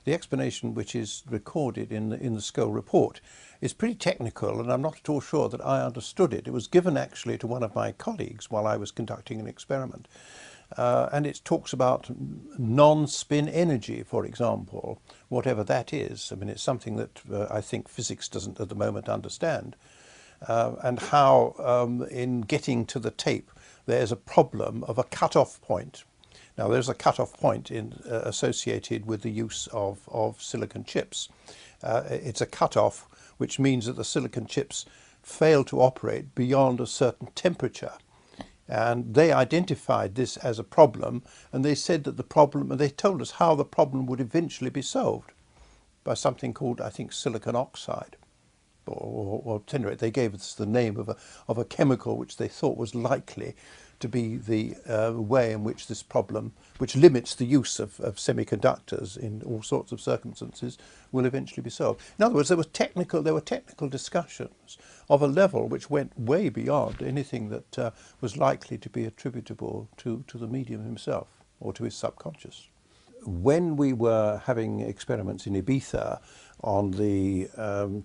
The explanation which is recorded in the Scole report is pretty technical, and I'm not at all sure that I understood it. It was given actually to one of my colleagues while I was conducting an experiment. And it talks about non-spin energy, for example, whatever that is. I mean, it's something that I think physics doesn't at the moment understand. And how in getting to the tape, there's a problem of a cut-off point. Now, there's a cut-off point associated with the use of silicon chips. It's a cut-off which means that the silicon chips fail to operate beyond a certain temperature. And they identified this as a problem, and they said that the problem, and they told us how the problem would eventually be solved by something called, I think, silicon oxide. Or at any rate, they gave us the name of a chemical which they thought was likely to be the way in which this problem, which limits the use of semiconductors in all sorts of circumstances, will eventually be solved. In other words, there were technical discussions of a level which went way beyond anything that was likely to be attributable to the medium himself or to his subconscious. When we were having experiments in Ibiza on the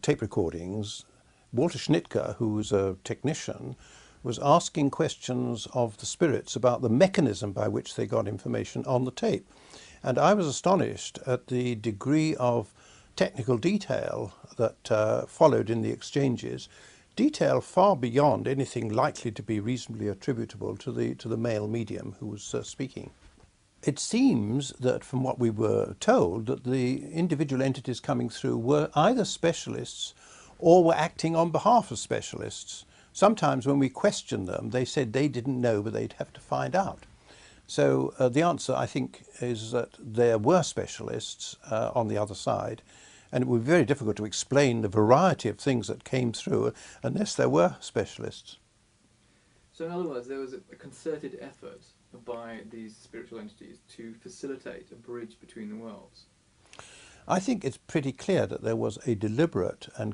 tape recordings, Walter Schnittke, who was a technician, was asking questions of the spirits about the mechanism by which they got information on the tape. And I was astonished at the degree of technical detail that followed in the exchanges, detail far beyond anything likely to be reasonably attributable to the male medium who was speaking. It seems that from what we were told, that the individual entities coming through were either specialists or were acting on behalf of specialists. Sometimes when we questioned them, they said they didn't know, but they'd have to find out. So the answer, I think, is that there were specialists on the other side, and it would be very difficult to explain the variety of things that came through unless there were specialists. So in other words, there was a concerted effort by these spiritual entities to facilitate a bridge between the worlds. I think it's pretty clear that there was a deliberate and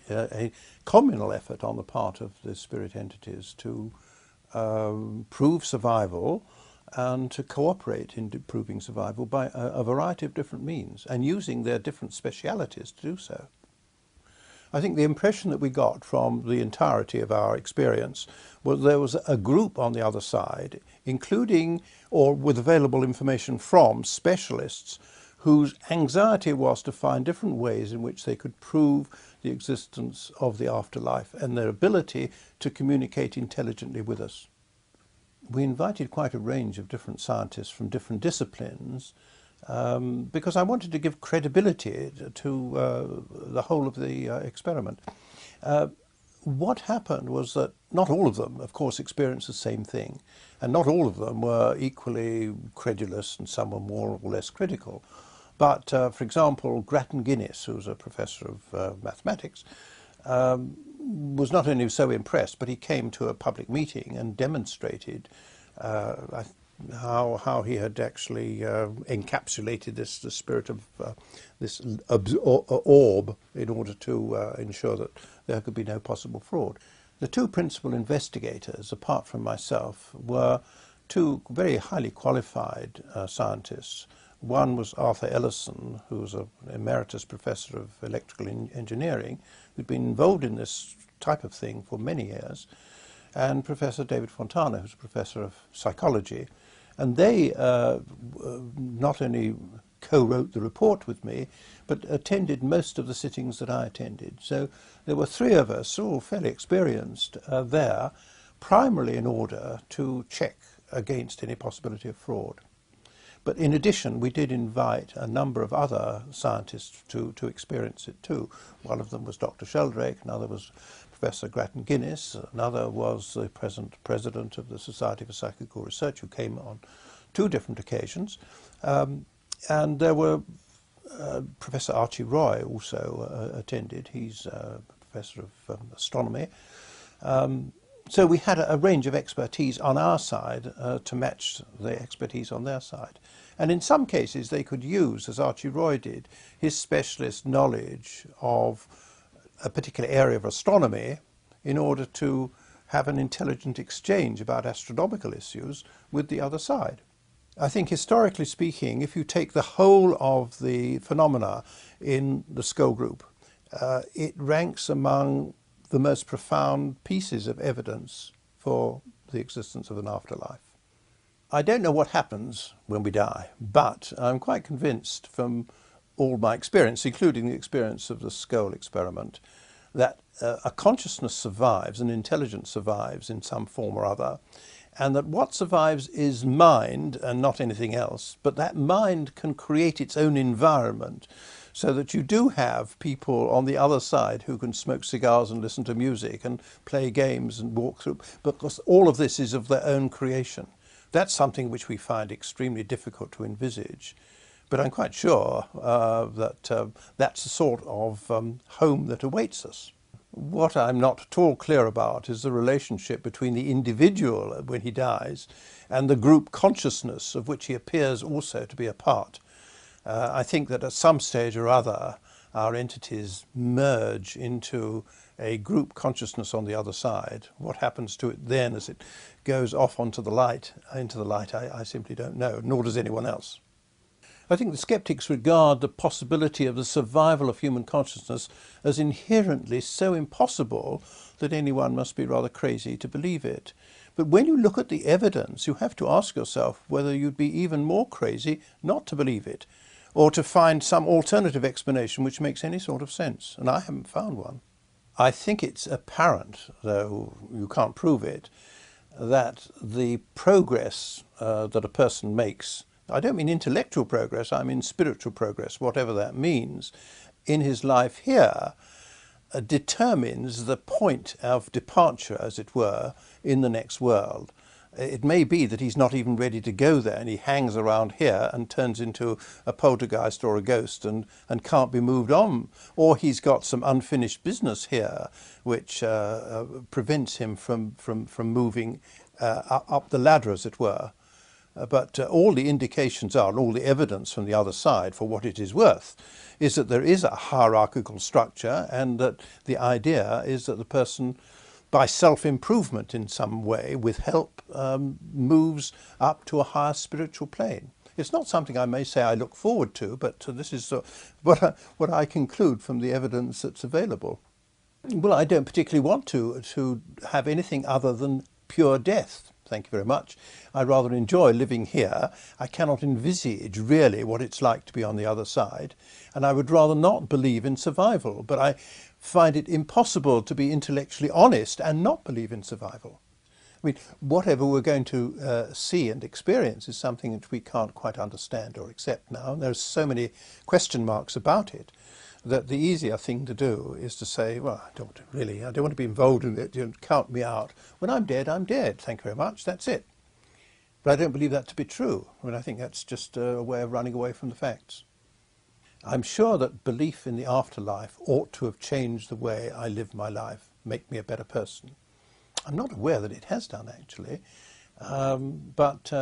a communal effort on the part of the spirit entities to prove survival and to cooperate in proving survival by a variety of different means and using their different specialities to do so. I think the impression that we got from the entirety of our experience was there was a group on the other side, including or with available information from specialists whose anxiety was to find different ways in which they could prove the existence of the afterlife and their ability to communicate intelligently with us. We invited quite a range of different scientists from different disciplines because I wanted to give credibility to the whole of the experiment. What happened was that not all of them, of course, experienced the same thing, and not all of them were equally credulous, and some were more or less critical. But, for example, Grattan Guinness, who was a professor of mathematics, was not only so impressed, but he came to a public meeting and demonstrated how he had actually encapsulated the spirit of this orb in order to ensure that there could be no possible fraud. The two principal investigators, apart from myself, were two very highly qualified scientists. One was Arthur Ellison, who was an emeritus professor of electrical engineering, who'd been involved in this type of thing for many years, and Professor David Fontana, who's a professor of psychology. And they not only co-wrote the report with me, but attended most of the sittings that I attended. So there were three of us, all fairly experienced, there, primarily in order to check against any possibility of fraud. But in addition, we did invite a number of other scientists to experience it too. One of them was Dr. Sheldrake, another was Professor Grattan Guinness, another was the present president of the Society for Psychical Research, who came on two different occasions. And there were Professor Archie Roy also attended. He's a professor of astronomy. So we had a range of expertise on our side to match the expertise on their side. And in some cases they could use, as Archie Roy did, his specialist knowledge of a particular area of astronomy in order to have an intelligent exchange about astronomical issues with the other side. I think historically speaking, if you take the whole of the phenomena in the Scole Group, it ranks among the most profound pieces of evidence for the existence of an afterlife. I don't know what happens when we die, but I'm quite convinced from all my experience, including the experience of the Scole experiment, that a consciousness survives, an intelligence survives in some form or other, and that what survives is mind and not anything else, but that mind can create its own environment, so that you do have people on the other side who can smoke cigars and listen to music and play games and walk through, because all of this is of their own creation. That's something which we find extremely difficult to envisage. But I'm quite sure that that's the sort of home that awaits us. What I'm not at all clear about is the relationship between the individual when he dies and the group consciousness of which he appears also to be a part. I think that at some stage or other our entities merge into a group consciousness on the other side. What happens to it then as it goes off into the light, I simply don't know, nor does anyone else. I think the skeptics regard the possibility of the survival of human consciousness as inherently so impossible that anyone must be rather crazy to believe it. But when you look at the evidence, you have to ask yourself whether you'd be even more crazy not to believe it, or to find some alternative explanation which makes any sort of sense, and I haven't found one. I think it's apparent, though you can't prove it, that the progress that a person makes, I don't mean intellectual progress, I mean spiritual progress, whatever that means, in his life here, determines the point of departure, as it were, in the next world. It may be that he's not even ready to go there and he hangs around here and turns into a poltergeist or a ghost and can't be moved on. Or he's got some unfinished business here which prevents him from moving up the ladder, as it were. But all the indications are, and all the evidence from the other side, for what it is worth, is that there is a hierarchical structure, and that the idea is that the person, by self-improvement in some way, with help, moves up to a higher spiritual plane. It's not something I may say I look forward to, but this is what I conclude from the evidence that's available. Well, I don't particularly want to have anything other than pure death. Thank you very much. I rather enjoy living here. I cannot envisage really what it's like to be on the other side, and I would rather not believe in survival, but I find it impossible to be intellectually honest and not believe in survival. I mean, whatever we're going to see and experience is something that we can't quite understand or accept now. And there's so many question marks about it that the easier thing to do is to say, well, I don't want to be involved in it, count me out. When I'm dead, thank you very much, that's it. But I don't believe that to be true. I mean, I think that's just a way of running away from the facts. I'm sure that belief in the afterlife ought to have changed the way I live my life, make me a better person. I'm not aware that it has done, actually, but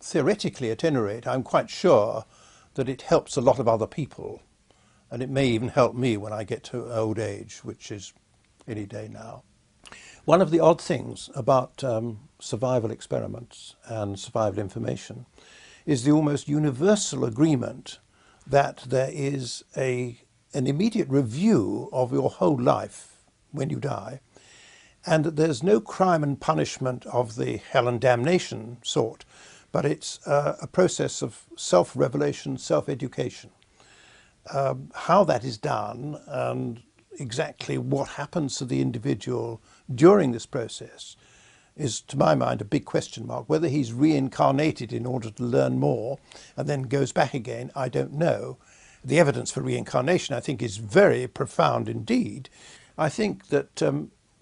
theoretically, at any rate, I'm quite sure that it helps a lot of other people. And it may even help me when I get to old age, which is any day now. One of the odd things about survival experiments and survival information is the almost universal agreement that there is an immediate review of your whole life when you die, and that there's no crime and punishment of the hell and damnation sort, but it's a process of self-revelation, self-education. How that is done and exactly what happens to the individual during this process is, to my mind, a big question mark. Whether he's reincarnated in order to learn more and then goes back again, I don't know. The evidence for reincarnation, I think, is very profound indeed. I think that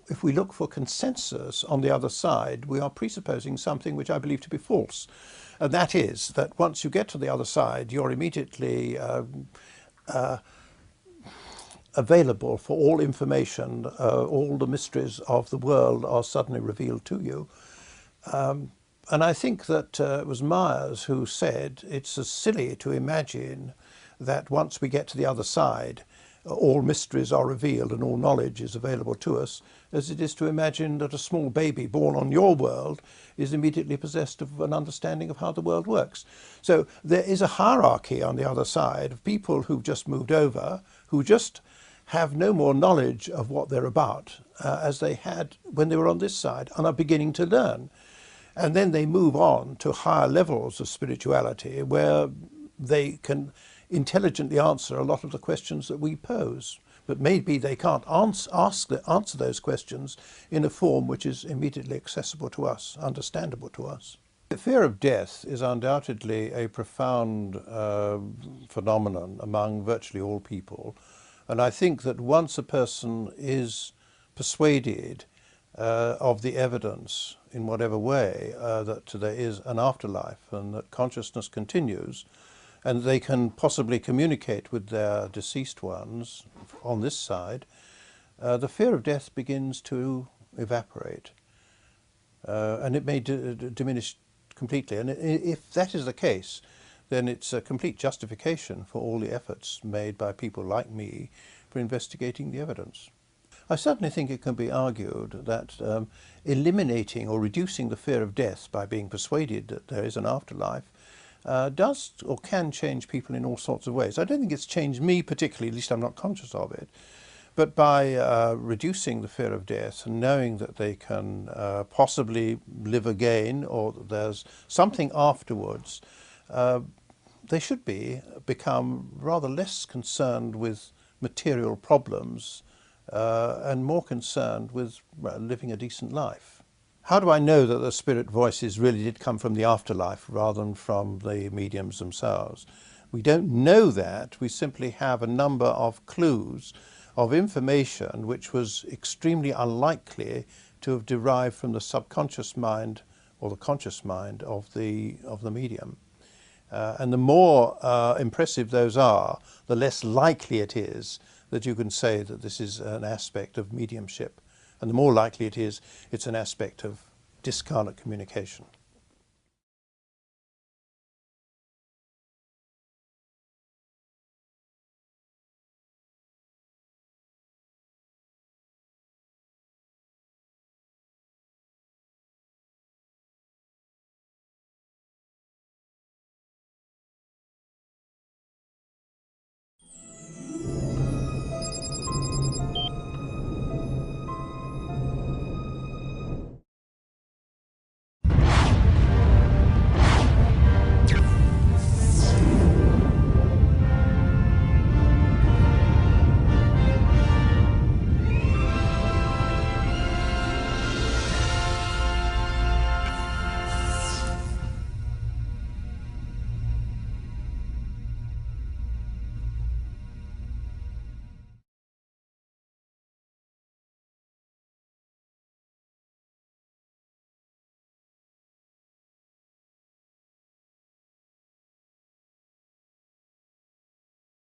if we look for consensus on the other side, we are presupposing something which I believe to be false. And that is that once you get to the other side, you're immediately available for all information. All the mysteries of the world are suddenly revealed to you. And I think that it was Myers who said it's as silly to imagine that once we get to the other side, all mysteries are revealed and all knowledge is available to us, as it is to imagine that a small baby born on your world is immediately possessed of an understanding of how the world works. So there is a hierarchy on the other side of people who've just moved over, who just have no more knowledge of what they're about as they had when they were on this side, and are beginning to learn. And then they move on to higher levels of spirituality where they can intelligently answer a lot of the questions that we pose. But maybe they can't answer those questions in a form which is immediately accessible to us, understandable to us. The fear of death is undoubtedly a profound phenomenon among virtually all people. And I think that once a person is persuaded of the evidence in whatever way that there is an afterlife and that consciousness continues, and they can possibly communicate with their deceased ones on this side, the fear of death begins to evaporate. And it may diminish completely. And if that is the case, then it's a complete justification for all the efforts made by people like me for investigating the evidence. I certainly think it can be argued that eliminating or reducing the fear of death by being persuaded that there is an afterlife does or can change people in all sorts of ways. I don't think it's changed me particularly, at least I'm not conscious of it, but by reducing the fear of death and knowing that they can possibly live again or that there's something afterwards, they should become rather less concerned with material problems and more concerned with living a decent life. How do I know that the spirit voices really did come from the afterlife rather than from the mediums themselves? We don't know that. We simply have a number of clues of information which was extremely unlikely to have derived from the subconscious mind or the conscious mind of the medium. And the more impressive those are, the less likely it is that you can say that this is an aspect of mediumship. And the more likely it is, it's an aspect of discarnate communication.